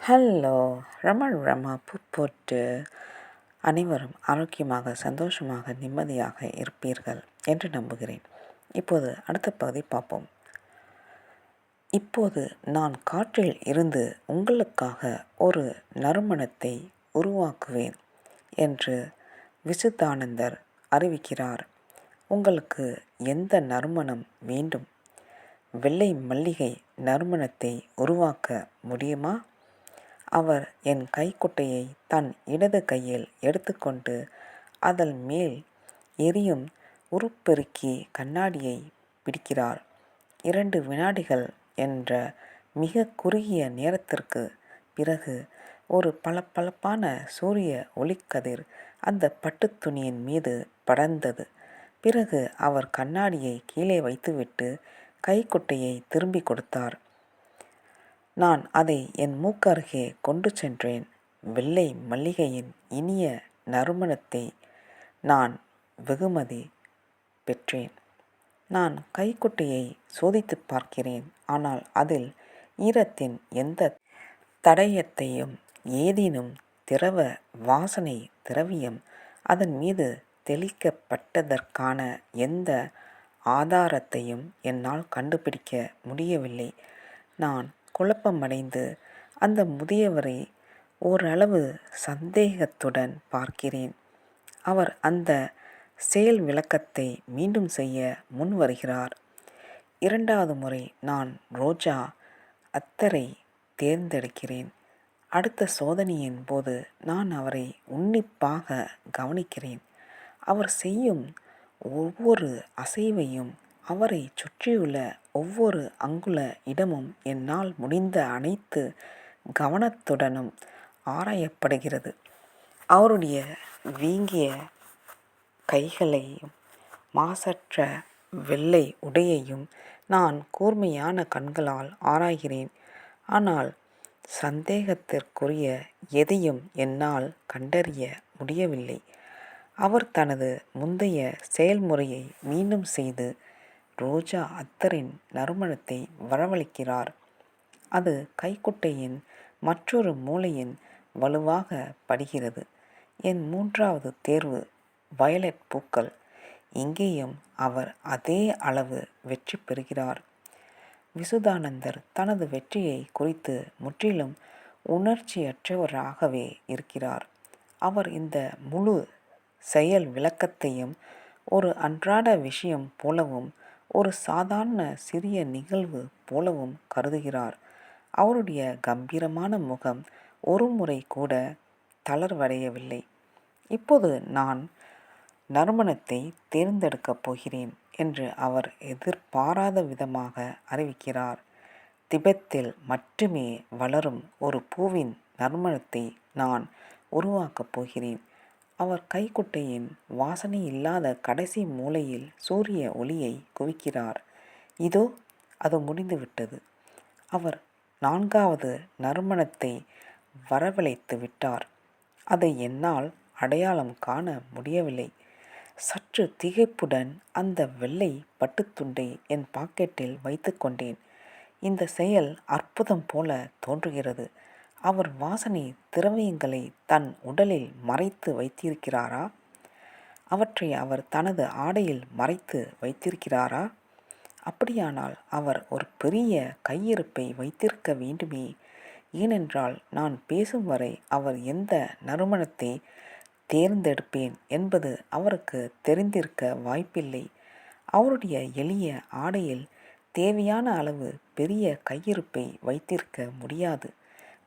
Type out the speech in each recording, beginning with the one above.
Hello! ரம பூ போட்டு அனைவரும் ஆரோக்கியமாக, சந்தோஷமாக, நிம்மதியாக இருப்பீர்கள் என்று நம்புகிறேன். இப்போது அடுத்த பகுதி பார்ப்போம். இப்போது நான் காற்றில் இருந்து உங்களுக்காக ஒரு நறுமணத்தை உருவாக்குவேன் என்று விசுதானந்தர் அறிவிக்கிறார். உங்களுக்கு எந்த நறுமணம் வேண்டும்? வெள்ளை மல்லிகை நறுமணத்தை உருவாக்க முடியுமா? அவர் என் கைக்குட்டையை தன் இடது கையில் எடுத்துக்கொண்டு அதன் மேல் எரியும் உருப்பெருக்கி கண்ணாடியை பிடிக்கிறார். 2 வினாடிகள் என்ற மிக குறுகிய நேரத்திற்கு பிறகு ஒரு பளபளப்பான சூரிய ஒளிக்கதிர் அந்த பட்டுத் துணியின் மீது படர்ந்தது. பிறகு அவர் கண்ணாடியை கீழே வைத்துவிட்டு கைக்குட்டையை திரும்பி கொடுத்தார். நான் அதை என் மூக்கருகே கொண்டு சென்றேன். வெள்ளை மல்லிகையின் இனிய நறுமணத்தை நான் வெகுமதி பெற்றேன். நான் கைக்குட்டையை சோதித்துப் பார்க்கிறேன். ஆனால் அதில் ஈரத்தின் எந்த தடயத்தையும் ஏதேனும் திரவ வாசனை திரவியம் அதன் மீது தெளிக்கப்பட்டதற்கான எந்த ஆதாரத்தையும் என்னால் கண்டுபிடிக்க முடியவில்லை. நான் குழப்பமடைந்து அந்த முதியவரை ஓரளவு சந்தேகத்துடன் பார்க்கிறேன். அவர் அந்த செயல் விளக்கத்தை மீண்டும் செய்ய முன் வருகிறார். 2வது முறை நான் ரோஜா அத்தரை தேர்ந்தெடுக்கிறேன். அடுத்த சோதனையின் போது நான் அவரை உன்னிப்பாக கவனிக்கிறேன். அவர் செய்யும் ஒவ்வொரு அசைவையும், அவரை சுற்றியுள்ள ஒவ்வொரு அங்குல இடமும் என்னால் முடிந்த அனைத்து கவனத்துடனும் ஆராயப்படுகிறது. அவருடைய வீங்கிய கைகளையும் மாசற்ற வெள்ளை உடையையும் நான் கூர்மையான கண்களால் ஆராய்கிறேன். ஆனால் சந்தேகத்திற்குரிய எதையும் என்னால் கண்டறிய முடியவில்லை. அவர் தனது முந்தைய செயல்முறையை மீண்டும் செய்து ரோஜா அத்தரின் நறுமணத்தை வரவழைக்கிறார். அது கைக்குட்டையின் மற்றொரு மூலையின் வலுவாக படுகிறது. என் 3வது தேர்வு வயலட் பூக்கள். இங்கேயும் அவர் அதே அளவு வெற்றி பெறுகிறார். விசுதானந்தர் தனது வெற்றியை குறித்து முற்றிலும் உணர்ச்சியற்றவராகவே இருக்கிறார். அவர் இந்த முழு செயல் விளக்கத்தையும் ஒரு அன்றாட விஷயம் போலவும் ஒரு சாதாரண சிறிய நிகழ்வு போலவும் கருதுகிறார். அவருடைய கம்பீரமான முகம் ஒரு முறை கூட தளர்வடையவில்லை. இப்போது நான் நறுமணத்தை தேர்ந்தெடுக்கப் போகிறேன் என்று அவர் எதிர்பாராத விதமாக அறிவிக்கிறார். திபெத்தில் மட்டுமே வளரும் ஒரு பூவின் நறுமணத்தை நான் உருவாக்கப் போகிறேன். அவர் கைக்குட்டையின் வாசனை இல்லாத கடைசி மூலையில் சூரிய ஒளியை குவிக்கிறார். இதோ அது முடிந்துவிட்டது. அவர் 4வது நறுமணத்தை வரவழைத்து விட்டார். அதை என்னால் அடையாளம் காண முடியவில்லை. சற்று திகைப்புடன் அந்த வெள்ளை பட்டுத்துண்டை என் பாக்கெட்டில் வைத்து கொண்டேன். இந்த செயல் அற்புதம் போல தோன்றுகிறது. அவர் வாசனை திரவியங்களை தன் உடலில் மறைத்து வைத்திருக்கிறாரா? அவற்றை அவர் தனது ஆடையில் மறைத்து வைத்திருக்கிறாரா? அப்படியானால் அவர் ஒரு பெரிய கையிருப்பை வைத்திருக்க வேண்டுமே. ஏனென்றால் நான் பேசும் வரை அவர் எந்த நறுமணத்தை தேர்ந்தெடுப்பேன் என்பது அவருக்கு தெரிந்திருக்க வாய்ப்பில்லை. அவருடைய எளிய ஆடையில் தேவையான அளவு பெரிய கையிருப்பை வைத்திருக்க முடியாது.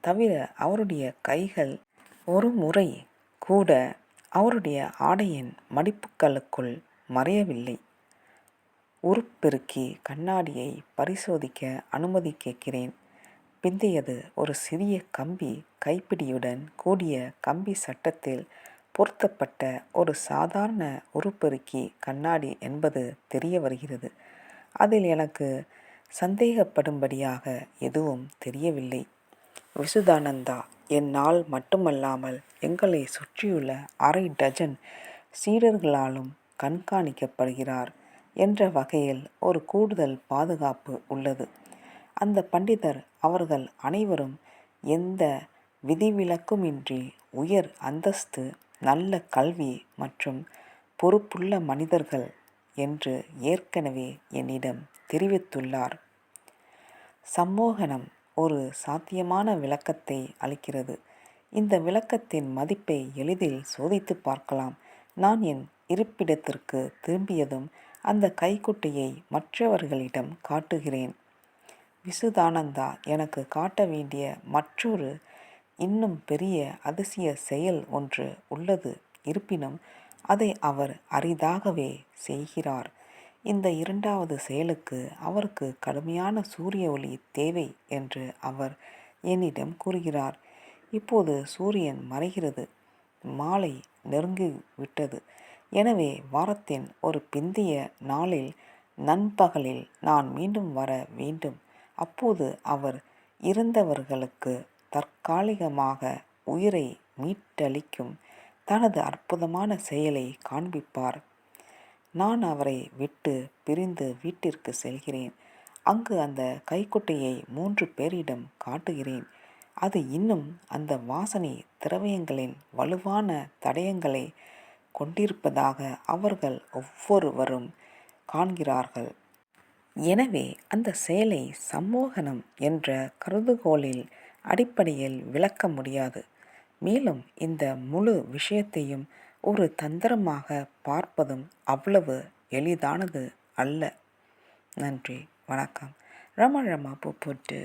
தவிர அவருடைய கைகள் ஒரு முறை கூட அவருடைய ஆடையின் மடிப்புகளுக்குள் மறையவில்லை. உருப்பெருக்கி கண்ணாடியை பரிசோதிக்க அனுமதி கேட்கிறேன். பிந்தையது ஒரு சிறிய கம்பி கைப்பிடியுடன் கூடிய கம்பி சட்டத்தில் பொருத்தப்பட்ட ஒரு சாதாரண உருப்பெருக்கி கண்ணாடி என்பது தெரிய வருகிறது. அதில் எனக்கு சந்தேகப்படும்படியாக எதுவும் தெரியவில்லை. விசுதானந்தா என்னால் மட்டுமல்லாமல் எங்களை சுற்றியுள்ள அரை டஜன் சீடர்களாலும் கண்காணிக்கப்படுகிறார் என்ற வகையில் ஒரு கூடுதல் பாதுகாப்பு உள்ளது. அந்த பண்டிதர் அவர்கள் அனைவரும் எந்த விதிவிலக்குமின்றி உயர் அந்தஸ்து, நல்ல கல்வி மற்றும் பொறுப்புள்ள மனிதர்கள் என்று ஏற்கனவே என்னிடம் தெரிவித்துள்ளார். சம்மோகனம் ஒரு சாத்தியமான விளக்கத்தை அளிக்கிறது. இந்த விளக்கத்தின் மதிப்பை எளிதில் சோதித்து பார்க்கலாம். நான் என் இருப்பிடத்திற்கு திரும்பியதும் அந்த கைக்குட்டையை மற்றவர்களிடம் காட்டுகிறேன். விசுதானந்தா எனக்கு காட்ட வேண்டிய மற்றொரு இன்னும் பெரிய அதிசய செயல் ஒன்று உள்ளது. இருப்பினும் அதை அவர் அரிதாகவே செய்கிறார். இந்த இரண்டாவது செயலுக்கு அவருக்கு கடுமையான சூரிய ஒளி தேவை என்று அவர் என்னிடம் கூறுகிறார். இப்போது சூரியன் மறைகிறது. மாலை நெருங்கிவிட்டது. எனவே வாரத்தின் ஒரு பிந்தைய நாளில் நண்பகலில் நான் மீண்டும் வர வேண்டும். அப்போது அவர் இறந்தவர்களுக்கு தற்காலிகமாக உயிரை மீட்டளிக்கும் தனது அற்புதமான செயலை காண்பிப்பார். நான் அவரை விட்டு பிரிந்து வீட்டிற்கு செல்கிறேன். அங்கு அந்த கைக்குட்டையை 3 பேரிடம் காட்டுகிறேன். அது இன்னும் அந்த வாசனை திரவியங்களின் வலுவான தடயங்களை கொண்டிருப்பதாக அவர்கள் ஒவ்வொருவரும் காண்கிறார்கள். எனவே அந்த செயலை சம்மோகனம் என்ற கருதுகோளில் அடிப்படையில் விளக்க முடியாது. மேலும் இந்த முழு விஷயத்தையும் ஒரு தந்திரமாக பார்ப்பதும் அவ்வளவு எளிதானது அல்ல. நன்றி, வணக்கம். ரமா பூ போட்டு